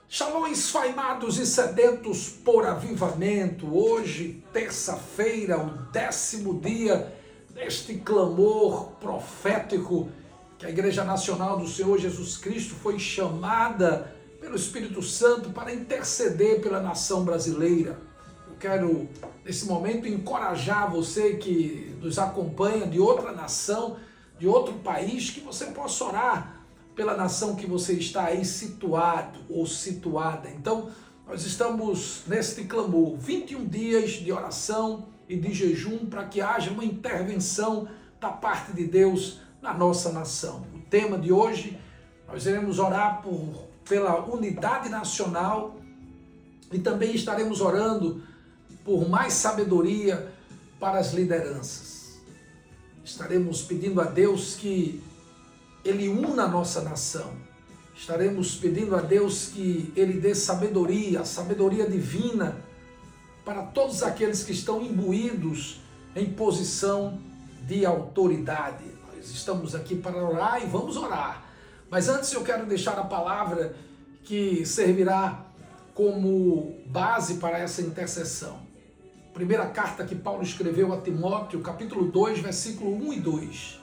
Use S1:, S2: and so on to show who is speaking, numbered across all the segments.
S1: Shalom, esfaimados e sedentos por avivamento. Hoje, terça-feira, o 10º dia deste clamor profético que a Igreja Nacional do Senhor Jesus Cristo foi chamada pelo Espírito Santo para interceder pela nação brasileira. Eu quero, nesse momento, encorajar você que nos acompanha de outra nação, de outro país, que você possa orar pela nação que você está aí situado ou situada. Então, nós estamos neste clamor, 21 dias de oração e de jejum para que haja uma intervenção da parte de Deus na nossa nação. O tema de hoje, nós iremos orar pela unidade nacional e também estaremos orando por mais sabedoria para as lideranças. Estaremos pedindo a Deus que Ele una a nossa nação. Estaremos pedindo a Deus que Ele dê sabedoria, a sabedoria divina para todos aqueles que estão imbuídos em posição de autoridade. Nós estamos aqui para orar e vamos orar. Mas antes eu quero deixar a palavra que servirá como base para essa intercessão. Primeira carta que Paulo escreveu a Timóteo, capítulo 2, versículo 1 e 2.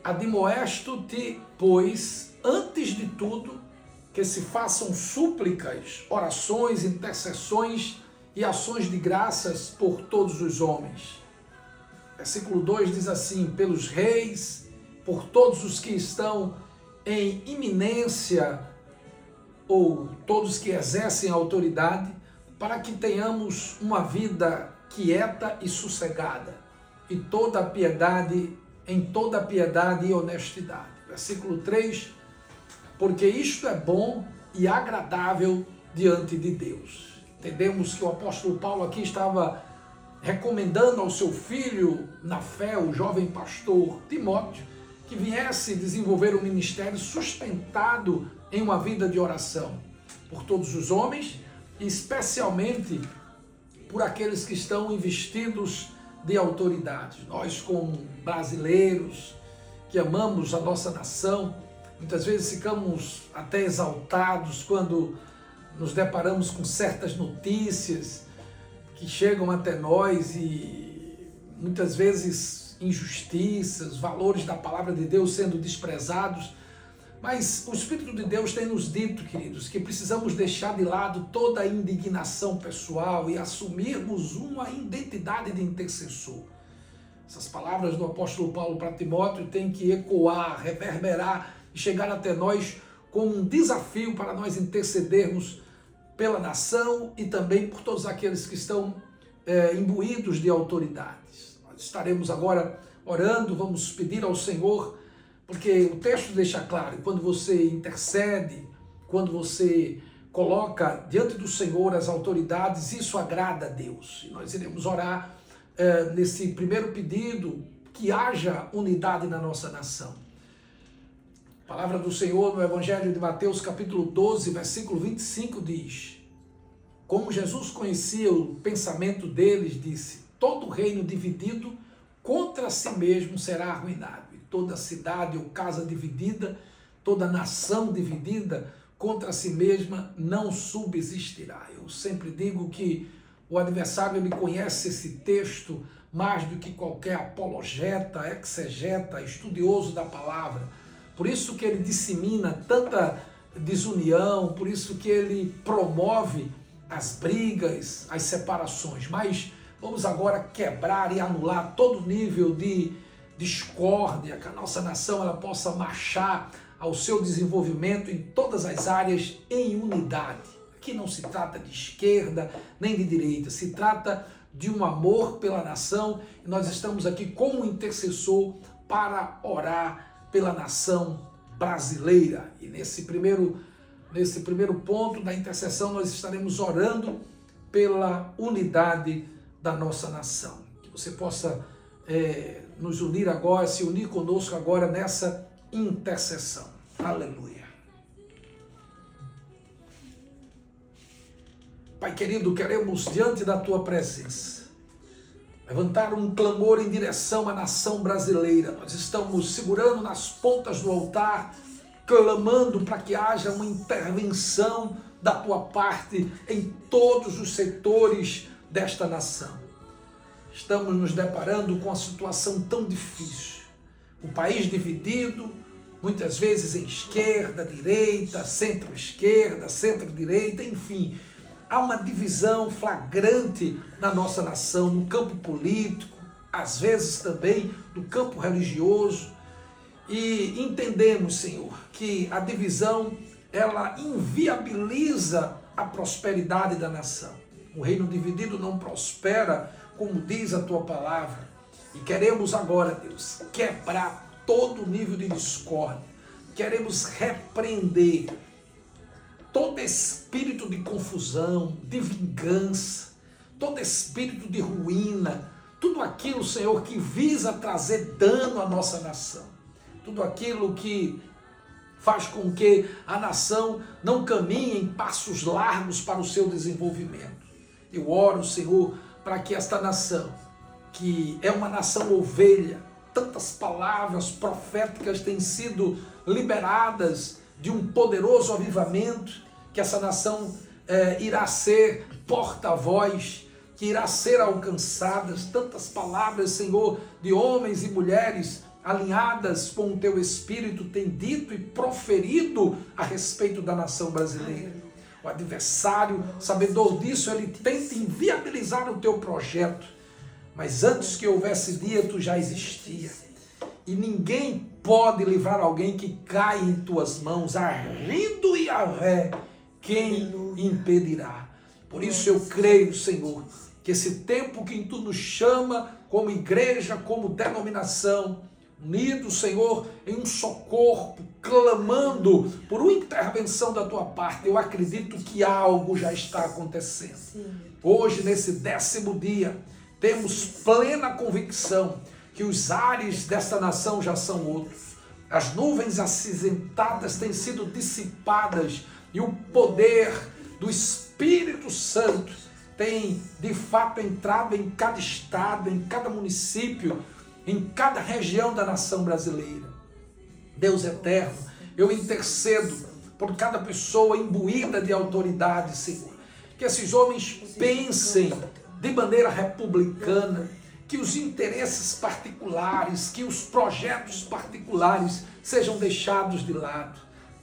S1: Admoesto-te, pois, antes de tudo, que se façam súplicas, orações, intercessões e ações de graças por todos os homens. Versículo 2 diz assim: pelos reis, por todos os que estão em iminência, ou todos que exercem autoridade, para que tenhamos uma vida quieta e sossegada, e toda a piedade em toda piedade e honestidade. Versículo 3, porque isto é bom e agradável diante de Deus. Entendemos que o apóstolo Paulo aqui estava recomendando ao seu filho na fé, o jovem pastor Timóteo, que viesse desenvolver um ministério sustentado em uma vida de oração por todos os homens, e especialmente por aqueles que estão investidos de autoridade. Nós, como brasileiros que amamos a nossa nação, muitas vezes ficamos até exaltados quando nos deparamos com certas notícias que chegam até nós e muitas vezes injustiças, valores da palavra de Deus sendo desprezados. Mas o Espírito de Deus tem nos dito, queridos, que precisamos deixar de lado toda a indignação pessoal e assumirmos uma identidade de intercessor. Essas palavras do apóstolo Paulo para Timóteo têm que ecoar, reverberar e chegar até nós como um desafio para nós intercedermos pela nação e também por todos aqueles que estão imbuídos de autoridades. Nós estaremos agora orando, vamos pedir ao Senhor, porque o texto deixa claro, quando você intercede, quando você coloca diante do Senhor as autoridades, isso agrada a Deus. E nós iremos orar nesse primeiro pedido, que haja unidade na nossa nação. A palavra do Senhor no Evangelho de Mateus, capítulo 12, versículo 25 diz: como Jesus conhecia o pensamento deles, disse: todo reino dividido contra si mesmo será arruinado. Toda cidade ou casa dividida, toda nação dividida contra si mesma não subsistirá. Eu sempre digo que o adversário ele conhece esse texto mais do que qualquer apologeta, exegeta, estudioso da palavra. Por isso que ele dissemina tanta desunião, por isso que ele promove as brigas, as separações. Mas vamos agora quebrar e anular todo nível de discórdia, que a nossa nação ela possa marchar ao seu desenvolvimento em todas as áreas em unidade. Aqui não se trata de esquerda nem de direita, se trata de um amor pela nação e nós estamos aqui como intercessor para orar pela nação brasileira. E nesse primeiro ponto da intercessão nós estaremos orando pela unidade da nossa nação. Que você possa nos unir agora, se unir conosco agora nessa intercessão. Aleluia. Pai querido, queremos diante da tua presença levantar um clamor em direção à nação brasileira. Nós estamos segurando nas pontas do altar clamando para que haja uma intervenção da tua parte em todos os setores desta nação. Estamos nos deparando com uma situação tão difícil. O país dividido, muitas vezes em esquerda, direita, centro-esquerda, centro-direita, enfim. Há uma divisão flagrante na nossa nação, no campo político, às vezes também no campo religioso. E entendemos, Senhor, que a divisão, ela inviabiliza a prosperidade da nação. O reino dividido não prospera, como diz a tua palavra. E queremos agora, Deus, quebrar todo nível de discórdia. Queremos repreender todo espírito de confusão, de vingança, todo espírito de ruína, tudo aquilo, Senhor, que visa trazer dano à nossa nação. Tudo aquilo que faz com que a nação não caminhe em passos largos para o seu desenvolvimento. Eu oro, Senhor, para que esta nação, que é uma nação ovelha, tantas palavras proféticas têm sido liberadas de um poderoso avivamento, que essa nação irá ser porta-voz, que irá ser alcançada, tantas palavras, Senhor, de homens e mulheres alinhadas com o teu Espírito, tem dito e proferido a respeito da nação brasileira. O adversário, sabedor disso, ele tenta inviabilizar o teu projeto, mas antes que houvesse dia, tu já existia. E ninguém pode livrar alguém que cai em tuas mãos, arrindo e Yahvé, quem impedirá? Por isso eu creio, Senhor, que esse tempo que tu nos chama como igreja, como denominação, unidos, Senhor, em um só corpo, clamando por uma intervenção da tua parte, eu acredito que algo já está acontecendo. Sim. Hoje, nesse 10º dia, temos plena convicção que os ares desta nação já são outros. As nuvens acinzentadas têm sido dissipadas e o poder do Espírito Santo tem, de fato, entrado em cada estado, em cada município, em cada região da nação brasileira. Deus eterno, eu intercedo por cada pessoa imbuída de autoridade, Senhor. Que esses homens pensem de maneira republicana, que os interesses particulares, que os projetos particulares sejam deixados de lado.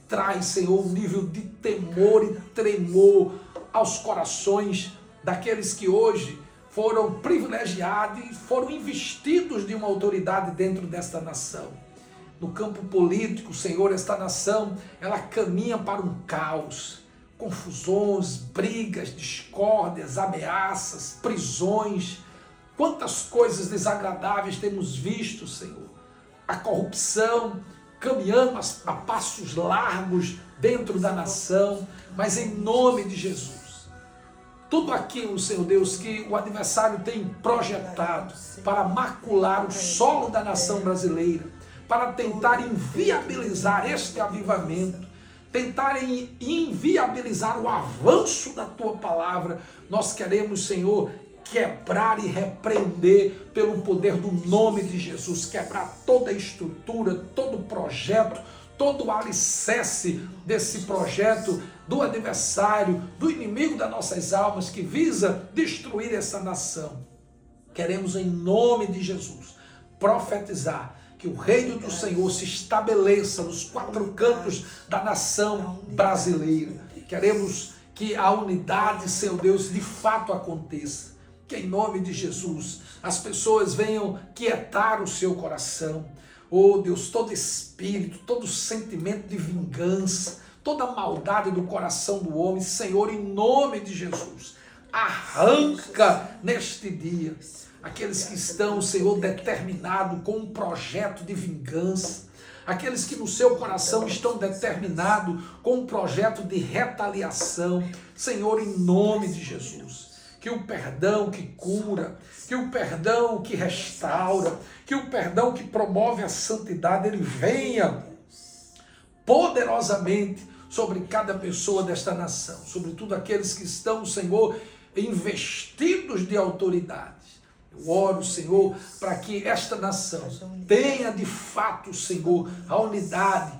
S1: Traz, Senhor, um nível de temor e tremor aos corações daqueles que hoje foram privilegiados e foram investidos de uma autoridade dentro desta nação. No campo político, Senhor, esta nação, ela caminha para um caos, confusões, brigas, discórdias, ameaças, prisões. Quantas coisas desagradáveis temos visto, Senhor. A corrupção caminhando a passos largos dentro da nação, mas em nome de Jesus, tudo aquilo, Senhor Deus, que o adversário tem projetado para macular o solo da nação brasileira, para tentar inviabilizar este avivamento, tentarem inviabilizar o avanço da tua palavra, nós queremos, Senhor, quebrar e repreender pelo poder do nome de Jesus, quebrar toda a estrutura, todo o projeto, todo o alicerce desse projeto do adversário, do inimigo das nossas almas que visa destruir essa nação. Queremos, em nome de Jesus, profetizar que o reino do Senhor se estabeleça nos 4 cantos da nação brasileira. Queremos que a unidade, Senhor Deus, de fato aconteça. Que em nome de Jesus as pessoas venham quietar o seu coração. Oh Deus, todo espírito, todo sentimento de vingança, toda maldade do coração do homem, Senhor, em nome de Jesus, arranca neste dia aqueles que estão, Senhor, determinados com um projeto de vingança, aqueles que no seu coração estão determinados com um projeto de retaliação, Senhor, em nome de Jesus. Que o perdão que cura, que o perdão que restaura, que o perdão que promove a santidade, ele venha poderosamente sobre cada pessoa desta nação, sobretudo aqueles que estão, Senhor, investidos de autoridade. Eu oro, Senhor, para que esta nação tenha de fato, Senhor, a unidade,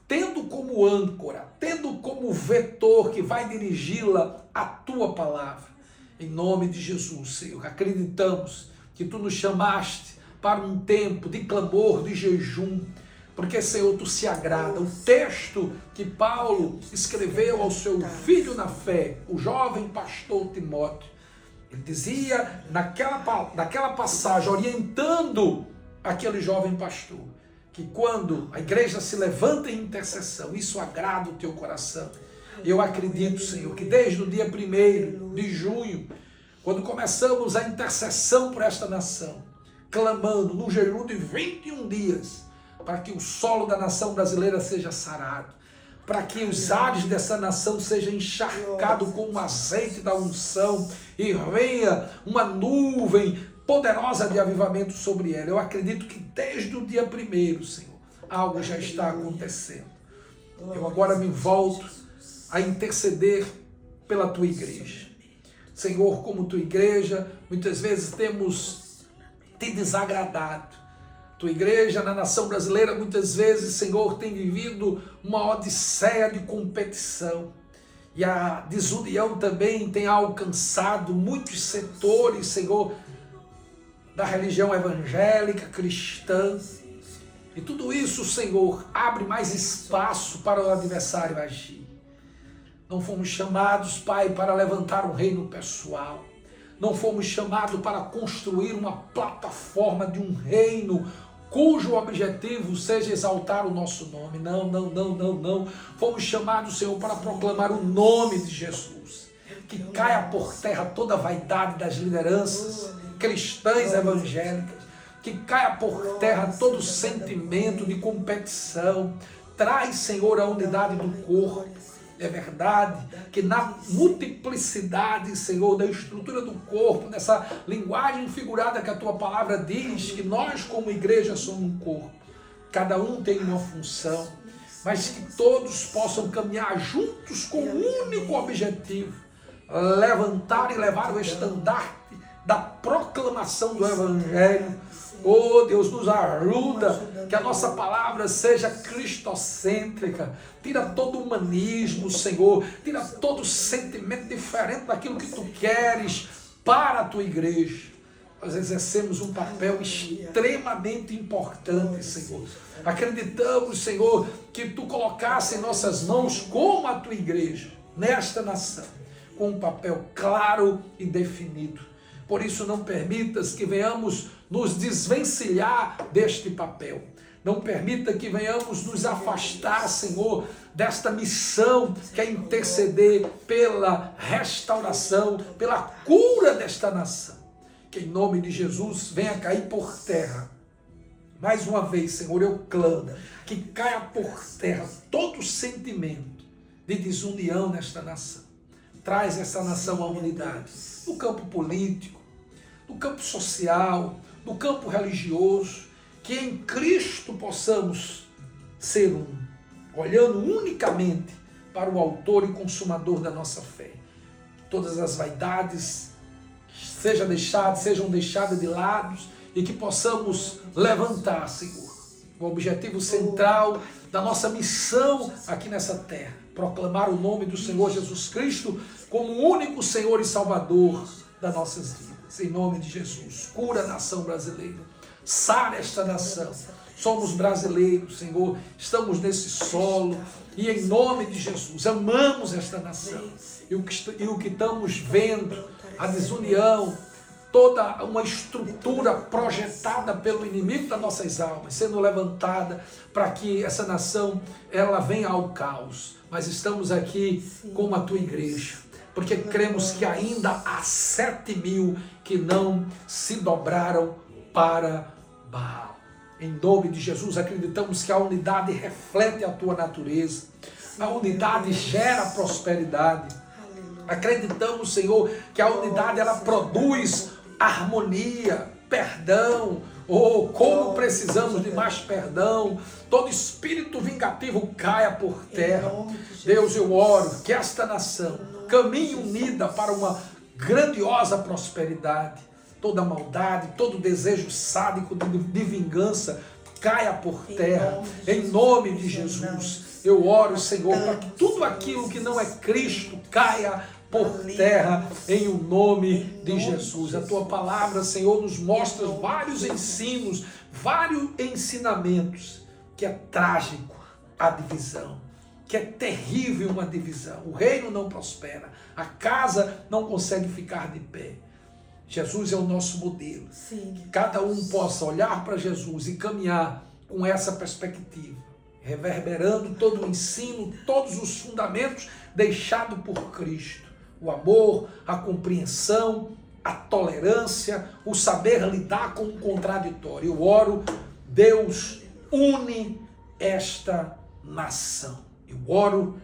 S1: tendo como âncora, tendo como vetor que vai dirigi-la a tua palavra. Em nome de Jesus, Senhor, acreditamos que tu nos chamaste para um tempo de clamor, de jejum, porque, Senhor, tu se agrada. O texto que Paulo escreveu ao seu filho na fé, o jovem pastor Timóteo, ele dizia naquela passagem, orientando aquele jovem pastor, que quando a igreja se levanta em intercessão, isso agrada o teu coração. Eu acredito, Senhor, que desde o dia 1º de junho, quando começamos a intercessão por esta nação, clamando no jejum de 21 dias, para que o solo da nação brasileira seja sarado, para que os ares dessa nação sejam encharcados com o azeite da unção e venha uma nuvem poderosa de avivamento sobre ela. Eu acredito que desde o dia 1º, Senhor, algo já está acontecendo. Eu agora me volto a interceder pela tua igreja. Senhor, como tua igreja, muitas vezes temos te desagradado. Tua igreja na nação brasileira, muitas vezes, Senhor, tem vivido uma odisseia de competição. E a desunião também tem alcançado muitos setores, Senhor, da religião evangélica, cristã. E tudo isso, Senhor, abre mais espaço para o adversário agir. Não fomos chamados, Pai, para levantar um reino pessoal. Não fomos chamados para construir uma plataforma de um reino cujo objetivo seja exaltar o nosso nome. Não. Fomos chamados, Senhor, para proclamar o nome de Jesus. Que caia por terra toda a vaidade das lideranças cristãs evangélicas. Que caia por terra todo sentimento de competição. Traz, Senhor, a unidade do corpo. É verdade que na multiplicidade, Senhor, da estrutura do corpo, nessa linguagem figurada que a tua palavra diz, que nós como igreja somos um corpo, cada um tem uma função, mas que todos possam caminhar juntos com um único objetivo, levantar e levar o estandarte da proclamação do Evangelho. Oh, Deus, nos ajuda, que a nossa palavra seja cristocêntrica. Tira todo o humanismo, Senhor. Tira todo sentimento diferente daquilo que Tu queres para a Tua igreja. Nós exercemos um papel extremamente importante, Senhor. Acreditamos, Senhor, que Tu colocasse em nossas mãos, como a Tua igreja, nesta nação, com um papel claro e definido. Por isso, não permitas que venhamos nos desvencilhar deste papel. Não permita que venhamos nos afastar, Senhor, desta missão que é interceder pela restauração, pela cura desta nação. Que em nome de Jesus venha cair por terra. Mais uma vez, Senhor, eu clamo que caia por terra todo sentimento de desunião nesta nação. Traz essa nação à unidade, no campo político, no campo social, no campo religioso, que em Cristo possamos ser um, olhando unicamente para o autor e consumador da nossa fé. Todas as vaidades sejam deixadas de lado e que possamos levantar, Senhor, o objetivo central da nossa missão aqui nessa terra, proclamar o nome do Senhor Jesus Cristo como o único Senhor e Salvador das nossas vidas. Em nome de Jesus, cura a nação brasileira, sara esta nação. Somos brasileiros, Senhor, estamos nesse solo e em nome de Jesus, amamos esta nação. E o que estamos vendo, a desunião, toda uma estrutura projetada pelo inimigo das nossas almas, sendo levantada para que essa nação ela venha ao caos. Mas estamos aqui com a tua igreja, porque cremos que ainda há 7.000 que não se dobraram para Baal. Em nome de Jesus, acreditamos que a unidade reflete a tua natureza, a unidade gera prosperidade. Acreditamos, Senhor, que a unidade ela produz harmonia, perdão. Oh, como precisamos de mais perdão. Todo espírito vingativo caia por terra. Deus, eu oro que esta nação caminhe unida para uma grandiosa prosperidade. Toda maldade, todo desejo sádico de vingança caia por terra. Em nome de Jesus. Eu oro, Senhor, para que tudo aquilo que não é Cristo caia por terra, em o nome de Jesus. A tua palavra, Senhor, nos mostra vários ensinos, vários ensinamentos, que é trágico a divisão, que é terrível uma divisão. O reino não prospera, a casa não consegue ficar de pé. Jesus é o nosso modelo.
S2: Sim.
S1: Que cada um possa olhar para Jesus e caminhar com essa perspectiva, reverberando todo o ensino, todos os fundamentos deixados por Cristo. O amor, a compreensão, a tolerância, o saber lidar com o contraditório. Eu oro, Deus, une esta nação. Eu oro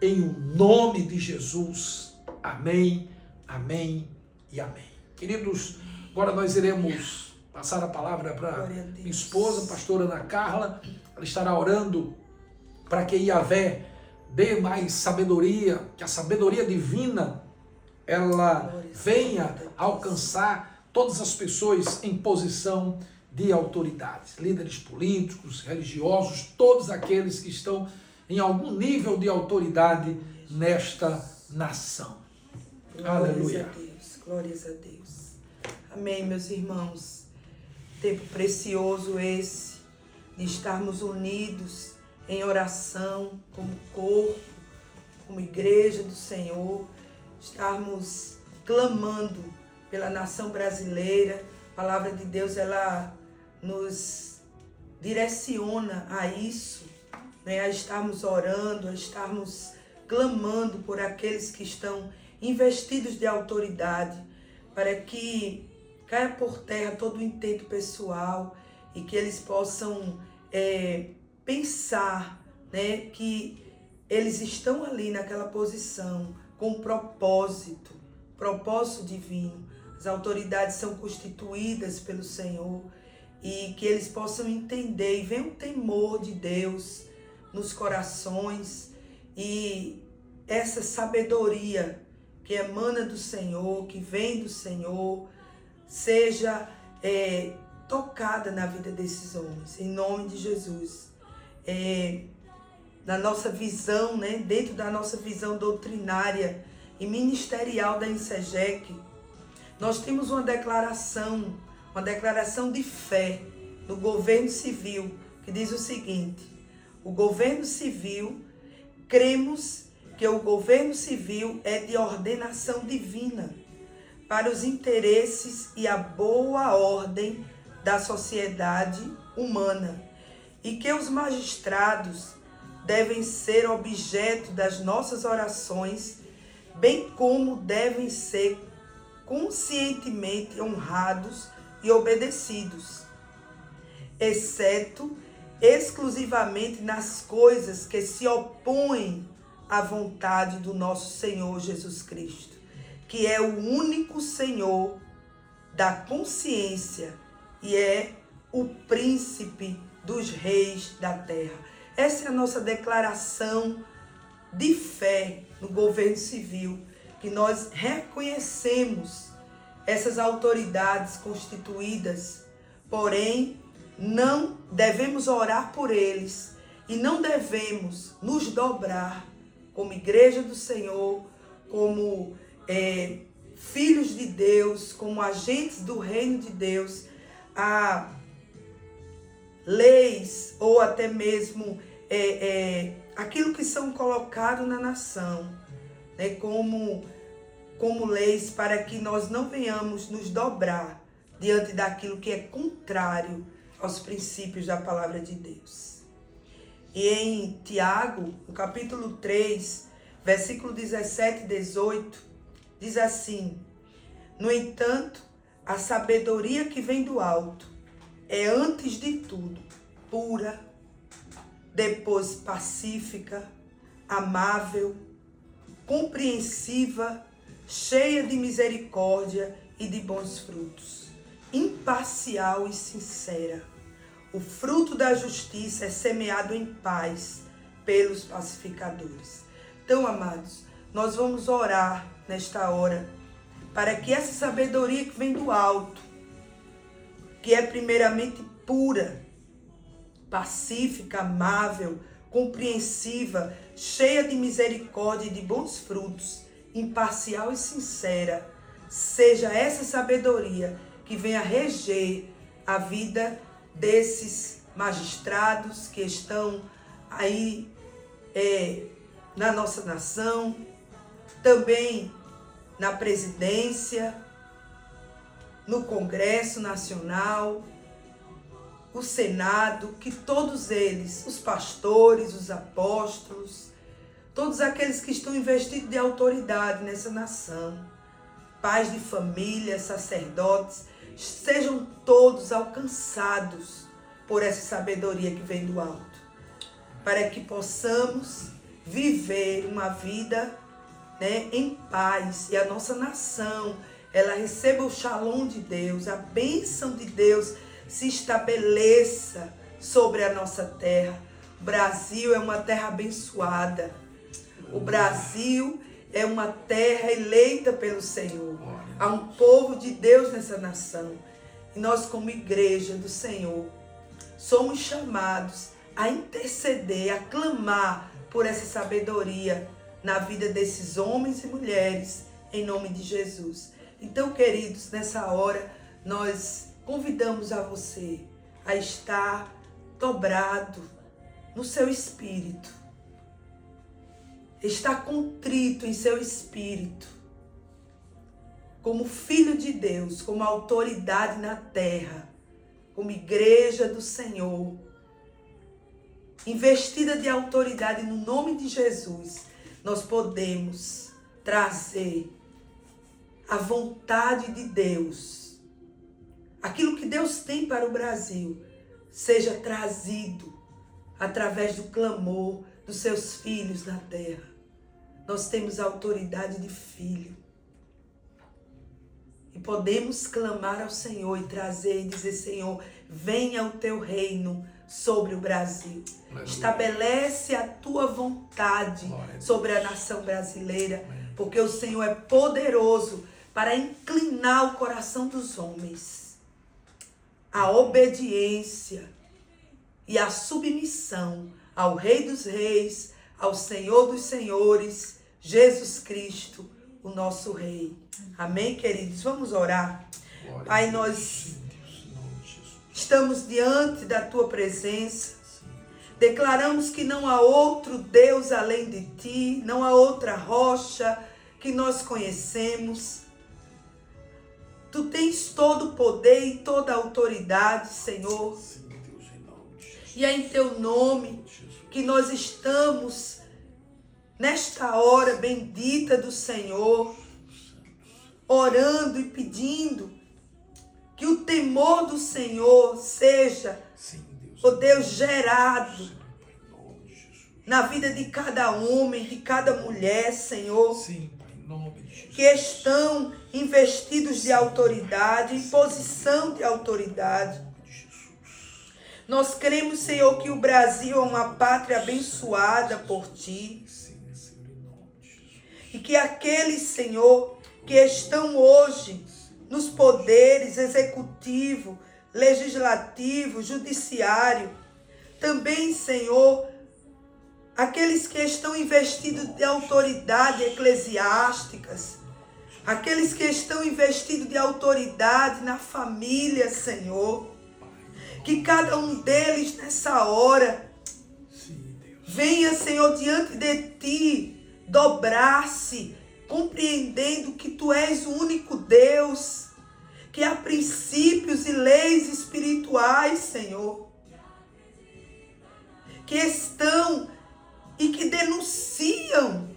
S1: em o nome de Jesus. Amém, amém e amém. Queridos, agora nós iremos passar a palavra para minha esposa, pastora Ana Carla. Ela estará orando para que Yahvé dê mais sabedoria, que a sabedoria divina ela venha alcançar todas as pessoas em posição de autoridades, líderes políticos, religiosos, todos aqueles que estão em algum nível de autoridade nesta nação. Aleluia.
S2: Glórias a Deus, glórias a Deus. Amém, meus irmãos. Tempo precioso esse de estarmos unidos em oração, como corpo, como igreja do Senhor, estarmos clamando pela nação brasileira. A palavra de Deus, ela nos direciona a isso, né? A estarmos orando, a estarmos clamando por aqueles que estão investidos de autoridade, para que caia por terra todo o intento pessoal e que eles possam pensar, né, que eles estão ali naquela posição com um propósito divino. As autoridades são constituídas pelo Senhor e que eles possam entender e venha um temor de Deus nos corações e essa sabedoria que emana do Senhor, que vem do Senhor, seja tocada na vida desses homens, em nome de Jesus. Na nossa visão, né, dentro da nossa visão doutrinária e ministerial da INSEGEC, nós temos uma declaração de fé do governo civil, que diz o seguinte: o governo civil, cremos que o governo civil é de ordenação divina para os interesses e a boa ordem da sociedade humana e que os magistrados devem ser objeto das nossas orações, bem como devem ser conscientemente honrados e obedecidos, exceto exclusivamente nas coisas que se opõem à vontade do nosso Senhor Jesus Cristo, que é o único Senhor da consciência e é o príncipe dos reis da terra. Essa é a nossa declaração de fé no governo civil, que nós reconhecemos essas autoridades constituídas, porém não devemos orar por eles e não devemos nos dobrar como igreja do Senhor, como filhos de Deus, como agentes do reino de Deus, a leis ou até mesmo aquilo que são colocados na nação, né, como leis, para que nós não venhamos nos dobrar diante daquilo que é contrário aos princípios da palavra de Deus. E em Tiago, no capítulo 3, versículo 17 e 18, diz assim: no entanto, a sabedoria que vem do alto é antes de tudo pura, depois pacífica, amável, compreensiva, cheia de misericórdia e de bons frutos, imparcial e sincera. O fruto da justiça é semeado em paz pelos pacificadores. Então, amados, nós vamos orar nesta hora para que essa sabedoria que vem do alto, que é primeiramente pura, pacífica, amável, compreensiva, cheia de misericórdia e de bons frutos, imparcial e sincera. Seja essa sabedoria que venha reger a vida desses magistrados que estão aí na nossa nação, também na presidência, no Congresso Nacional, o Senado, que todos eles, os pastores, os apóstolos, todos aqueles que estão investidos de autoridade nessa nação, pais de família, sacerdotes, sejam todos alcançados por essa sabedoria que vem do alto, para que possamos viver uma vida, em paz, e a nossa nação, ela receba o shalom de Deus, a bênção de Deus se estabeleça sobre a nossa terra. O Brasil é uma terra abençoada. O Brasil é uma terra eleita pelo Senhor. Há um povo de Deus nessa nação. E nós, como igreja do Senhor, somos chamados a interceder, a clamar por essa sabedoria na vida desses homens e mulheres, em nome de Jesus. Então, queridos, nessa hora, nós convidamos a você a estar dobrado no seu espírito, estar contrito em seu espírito, como filho de Deus, como autoridade na terra, como igreja do Senhor, investida de autoridade no nome de Jesus. Nós podemos trazer a vontade de Deus, aquilo que Deus tem para o Brasil, seja trazido através do clamor dos seus filhos na terra. Nós temos a autoridade de filho. E podemos clamar ao Senhor e trazer e dizer: Senhor, venha o teu reino sobre o Brasil. Aleluia. Estabelece a tua vontade sobre a nação brasileira, porque o Senhor é poderoso para inclinar o coração dos homens. A obediência e a submissão ao Rei dos Reis, ao Senhor dos Senhores, Jesus Cristo, o nosso Rei. Amém, queridos? Vamos orar. Pai, nós estamos diante da tua presença. Declaramos que não há outro Deus além de ti, não há outra rocha que nós conhecemos. Tu tens todo o poder e toda a autoridade, Senhor. E é em teu nome que nós estamos nesta hora bendita do Senhor, orando e pedindo que o temor do Senhor seja, ó Deus, gerado na vida de cada homem, de cada mulher, Senhor, que estão investidos de autoridade, em posição de autoridade. Nós cremos, Senhor, que o Brasil é uma pátria abençoada por Ti. E que aqueles, Senhor, que estão hoje nos poderes executivo, legislativo, judiciário, também, Senhor, aqueles que estão investidos de autoridade eclesiásticas, aqueles que estão investidos de autoridade na família, Senhor, que cada um deles nessa hora venha, Senhor, diante de Ti, dobrar-se, compreendendo que Tu és o único Deus, que há princípios e leis espirituais, Senhor, que estão e que denunciam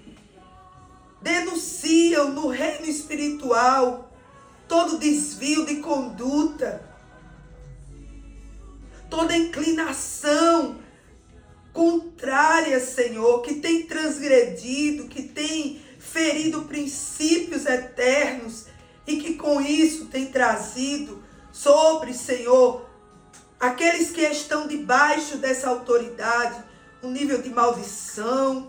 S2: no reino espiritual todo desvio de conduta, toda inclinação contrária, Senhor, que tem transgredido, que tem ferido princípios eternos e que com isso tem trazido sobre, Senhor, aqueles que estão debaixo dessa autoridade, um nível de maldição,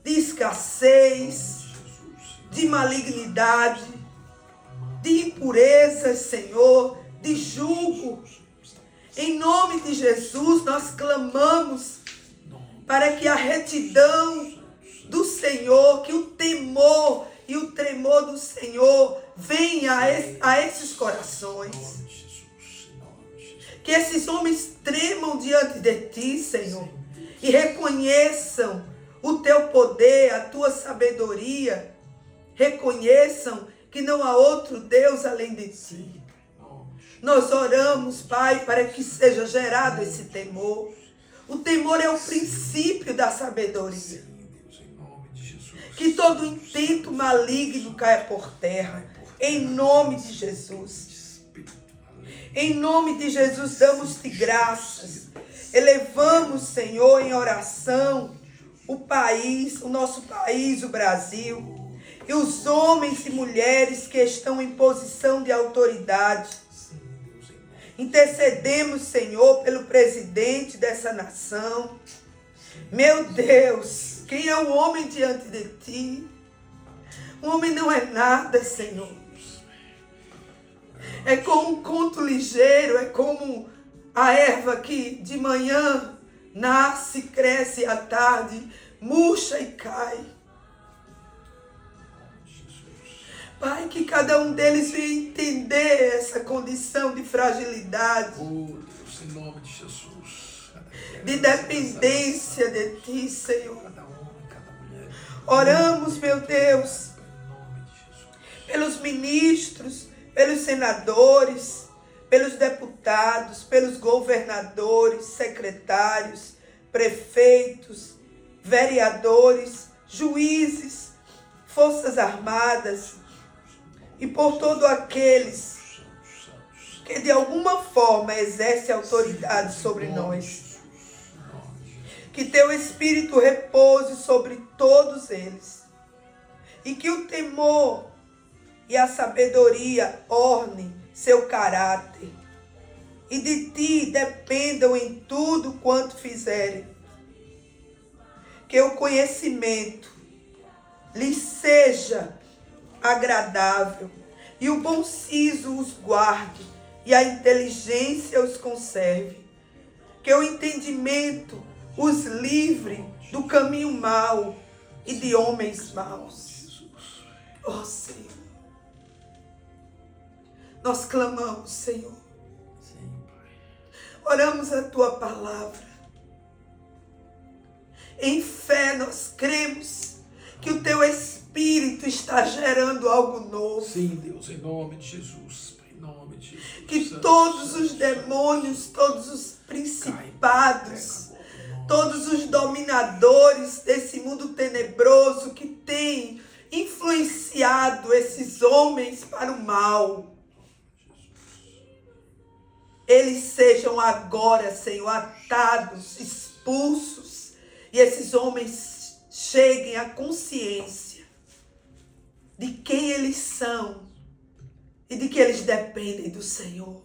S2: de escassez, de malignidade, de impurezas, Senhor, de julgo. Em nome de Jesus, nós clamamos para que a retidão do Senhor, que o temor e o tremor do Senhor venha a esses corações. Que esses homens tremam diante de Ti, Senhor, e reconheçam o Teu poder, a Tua sabedoria. Reconheçam que não há outro Deus além de Ti. Nós oramos, Pai, para que seja gerado esse temor. O temor é o princípio da sabedoria. Que todo intento maligno caia por terra. Em nome de Jesus. Em nome de Jesus, damos-te graças. Elevamos, Senhor, em oração o país, o nosso país, o Brasil. E os homens e mulheres que estão em posição de autoridade. Intercedemos, Senhor, pelo presidente dessa nação. Meu Deus, quem é o homem diante de Ti? O homem não é nada, Senhor. É como um conto ligeiro, é como a erva que de manhã nasce, cresce, à tarde murcha e cai. Pai, que cada um deles venha entender essa condição de fragilidade,
S1: Deus, em nome de Jesus,
S2: de dependência de Ti, Senhor. Oramos, meu Deus, pelos ministros, pelos senadores, pelos deputados, pelos governadores, secretários, prefeitos, vereadores, juízes, forças armadas, e por todos aqueles que de alguma forma exercem autoridade sobre nós. Que Teu Espírito repouse sobre todos eles. E que o temor e a sabedoria ornem seu caráter. E de Ti dependam em tudo quanto fizerem. Que o conhecimento lhes seja agradável, e o bom siso os guarde, e a inteligência os conserve. Que o entendimento os livre do caminho mau e de homens maus. Ó Senhor, nós clamamos, Senhor. Oramos a Tua palavra. Em fé nós cremos que o Teu Espírito está gerando algo novo.
S1: Sim, Deus, em nome de Jesus. Em nome de Jesus.
S2: Que todos os demônios, todos os principados, todos os dominadores desse mundo tenebroso que tem influenciado esses homens para o mal, eles sejam agora, Senhor, atados, expulsos, e esses homens cheguem à consciência de quem eles são e de que eles dependem do Senhor.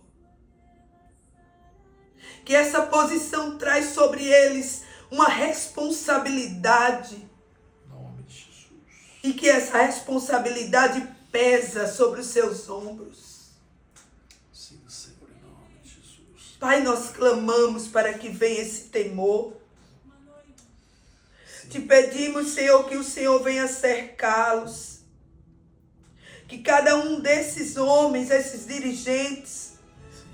S2: Que essa posição traz sobre eles uma responsabilidade.
S1: Em nome de Jesus.
S2: E que essa responsabilidade pesa sobre os seus ombros.
S1: Sim, Senhor, em nome de Jesus.
S2: Pai, nós clamamos para que venha esse temor. Sim. Te pedimos, Senhor, que o Senhor venha cercá-los. Que cada um desses homens, esses dirigentes,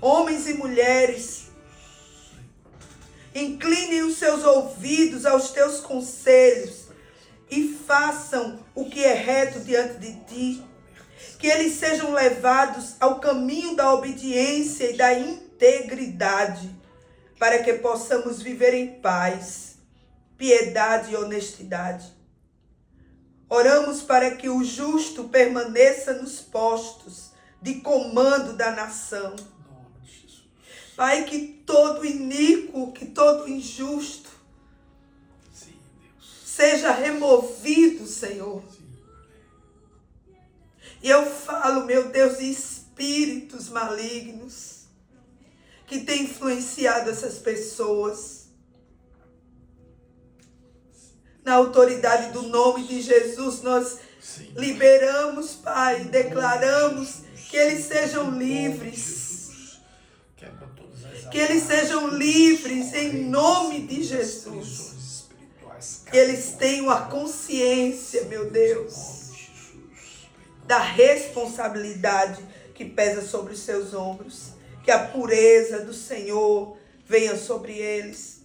S2: homens e mulheres, inclinem os seus ouvidos aos Teus conselhos e façam o que é reto diante de Ti. Que eles sejam levados ao caminho da obediência e da integridade, para que possamos viver em paz, piedade e honestidade. Oramos para que o justo permaneça nos postos de comando da nação. Pai, que todo iníquo, que todo injusto seja removido, Senhor. E eu falo, meu Deus, de espíritos malignos que têm influenciado essas pessoas. Na autoridade do nome de Jesus, nós liberamos, Pai, declaramos que eles sejam livres. Que eles sejam livres em nome de Jesus. Que eles tenham a consciência, meu Deus, da responsabilidade que pesa sobre os seus ombros. Que a pureza do Senhor venha sobre eles.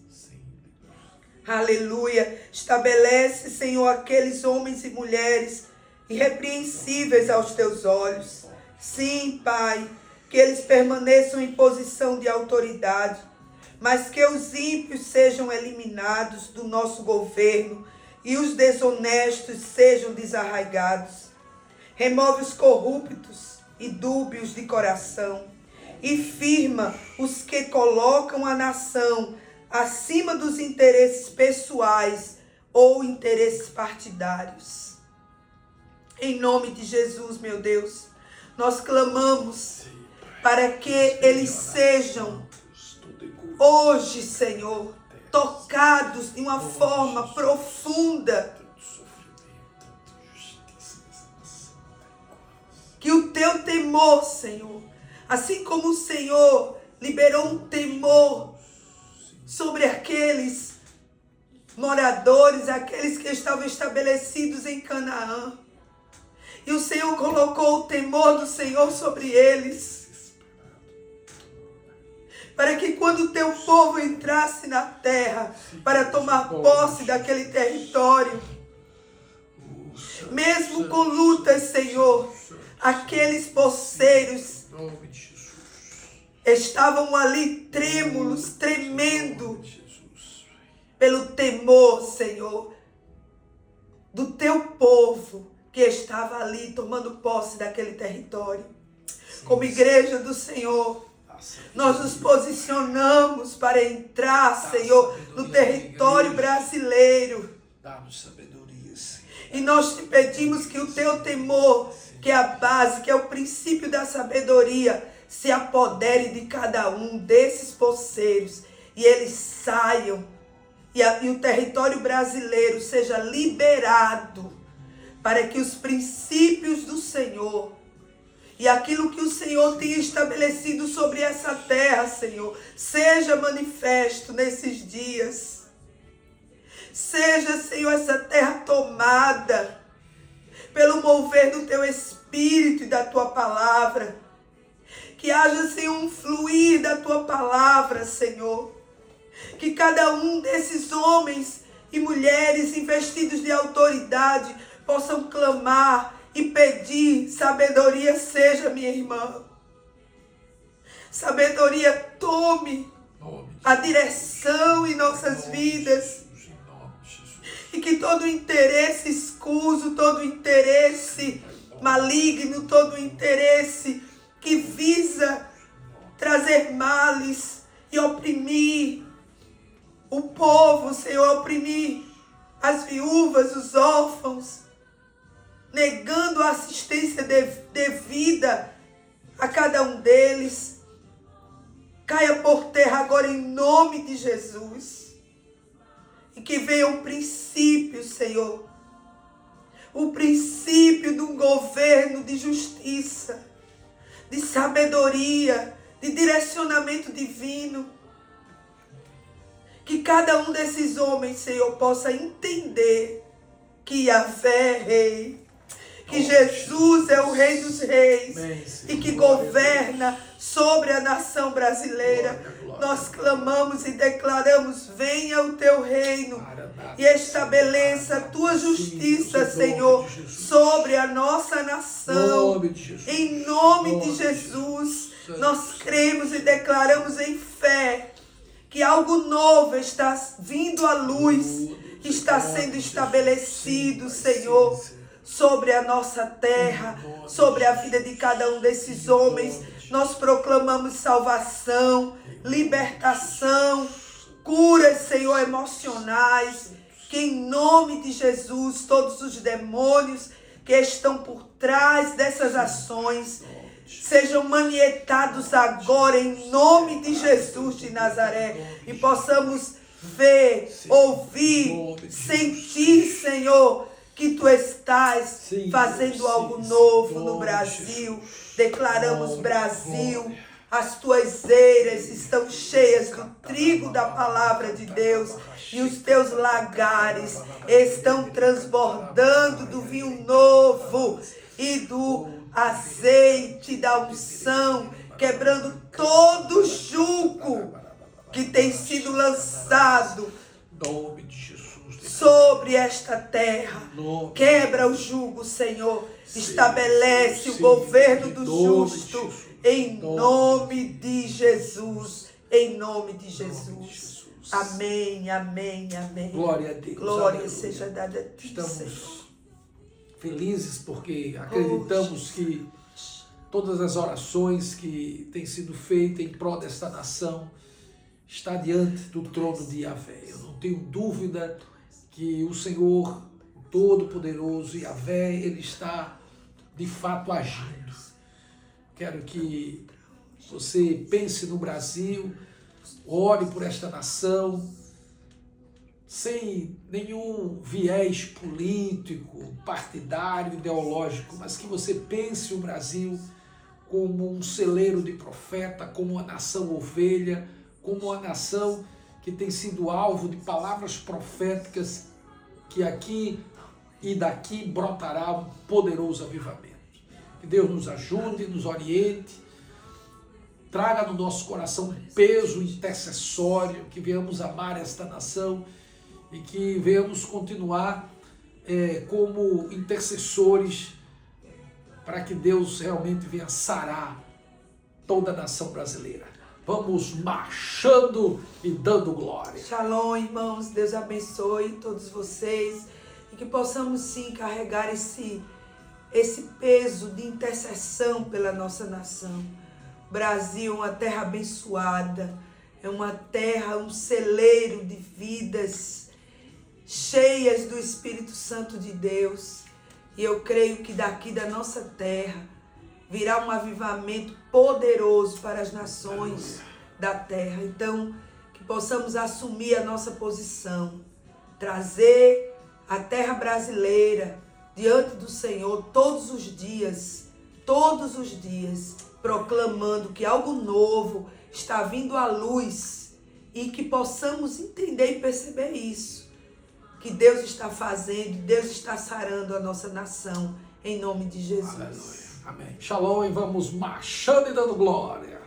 S2: Aleluia. Estabelece, Senhor, aqueles homens e mulheres irrepreensíveis aos teus olhos. Sim, Pai, que eles permaneçam em posição de autoridade, mas que os ímpios sejam eliminados do nosso governo e os desonestos sejam desarraigados. Remove os corruptos e dúbios de coração e firma os que colocam a nação acima dos interesses pessoais ou interesses partidários. Em nome de Jesus, meu Deus, nós clamamos para que eles sejam hoje, Senhor, tocados de uma forma profunda. Que o teu temor, Senhor, assim como o Senhor liberou um temor sobre aqueles moradores, aqueles que estavam estabelecidos em Canaã, e o Senhor colocou o temor do Senhor sobre eles, para que quando o teu povo entrasse na terra para tomar posse daquele território, mesmo com lutas, Senhor, aqueles poceiros estavam ali trêmulos, tremendo pelo temor, Senhor, do teu povo que estava ali tomando posse daquele território. Como igreja do Senhor, nós nos posicionamos para entrar, Senhor, no território brasileiro.
S1: Dá-nos sabedoria, Senhor.
S2: E nós te pedimos que o teu temor, que é a base, que é o princípio da sabedoria, se apodere de cada um desses poceiros e eles saiam e o território brasileiro seja liberado para que os princípios do Senhor e aquilo que o Senhor tem estabelecido sobre essa terra, Senhor, seja manifesto nesses dias. Seja, Senhor, essa terra tomada pelo mover do teu Espírito e da tua palavra. Que haja, Senhor, um fluir da tua palavra, Senhor. Que cada um desses homens e mulheres investidos de autoridade possam clamar e pedir: sabedoria seja minha irmã. Sabedoria tome a direção em nossas vidas. E que todo interesse escuso, todo interesse maligno, todo interesse que visa trazer males e oprimir o povo, Senhor, oprimir as viúvas, os órfãos, negando a assistência devida a cada um deles, caia por terra agora em nome de Jesus. E que venha o princípio, Senhor, o princípio de um governo de justiça, de sabedoria, de direcionamento divino. Que cada um desses homens, Senhor, possa entender que Yahvé é Rei, que Jesus é o Rei dos Reis e que governa sobre a nação brasileira. Nós clamamos e declaramos: venha o teu reino e estabeleça a tua justiça, Senhor, sobre a nossa nação. Em nome de Jesus, nós cremos e declaramos em fé que algo novo está vindo à luz, está sendo estabelecido, Senhor, sobre a nossa terra, sobre a vida de cada um desses homens. Nós proclamamos salvação, libertação, curas, Senhor, emocionais. Que em nome de Jesus, todos os demônios que estão por trás dessas ações sejam manietados agora em nome de Jesus de Nazaré. E possamos ver, ouvir, sentir, Senhor, que tu estás fazendo algo novo no Brasil. Declaramos Brasil As tuas eiras estão cheias do trigo da palavra de Deus e os teus lagares estão transbordando do vinho novo e do azeite da unção, quebrando todo jugo que tem sido lançado sobre esta terra. Quebra o jugo, Senhor. Estabelece o governo do justo em nome de Jesus. Em nome de Jesus. Amém, amém, amém.
S1: Glória a Deus.
S2: Glória seja dada a ti, Senhor.
S1: Estamos felizes porque acreditamos que todas as orações que têm sido feitas em prol desta nação está diante do trono de Yahvé. Eu não tenho dúvida que o Senhor, o Todo-Poderoso, Yahvé, Ele está de fato agindo. Quero que você pense no Brasil, ore por esta nação, sem nenhum viés político, partidário, ideológico, mas que você pense o Brasil como um celeiro de profeta, como uma nação ovelha, como uma nação que tem sido alvo de palavras proféticas, que aqui e daqui brotará um poderoso avivamento. Que Deus nos ajude, nos oriente, traga no nosso coração um peso intercessório, que venhamos amar esta nação e que venhamos continuar como intercessores para que Deus realmente venha sarar toda a nação brasileira. Vamos marchando e dando glória.
S2: Shalom, irmãos. Deus abençoe todos vocês e que possamos sim carregar esse peso de intercessão pela nossa nação. O Brasil é uma terra abençoada, é uma terra, um celeiro de vidas cheias do Espírito Santo de Deus. E eu creio que daqui da nossa terra virá um avivamento poderoso para as nações da terra. Então, que possamos assumir a nossa posição, trazer a terra brasileira diante do Senhor todos os dias, proclamando que algo novo está vindo à luz e que possamos entender e perceber isso, que Deus está fazendo, Deus está sarando a nossa nação, em nome de Jesus.
S1: Aleluia. Amém. Shalom e vamos marchando e dando glória.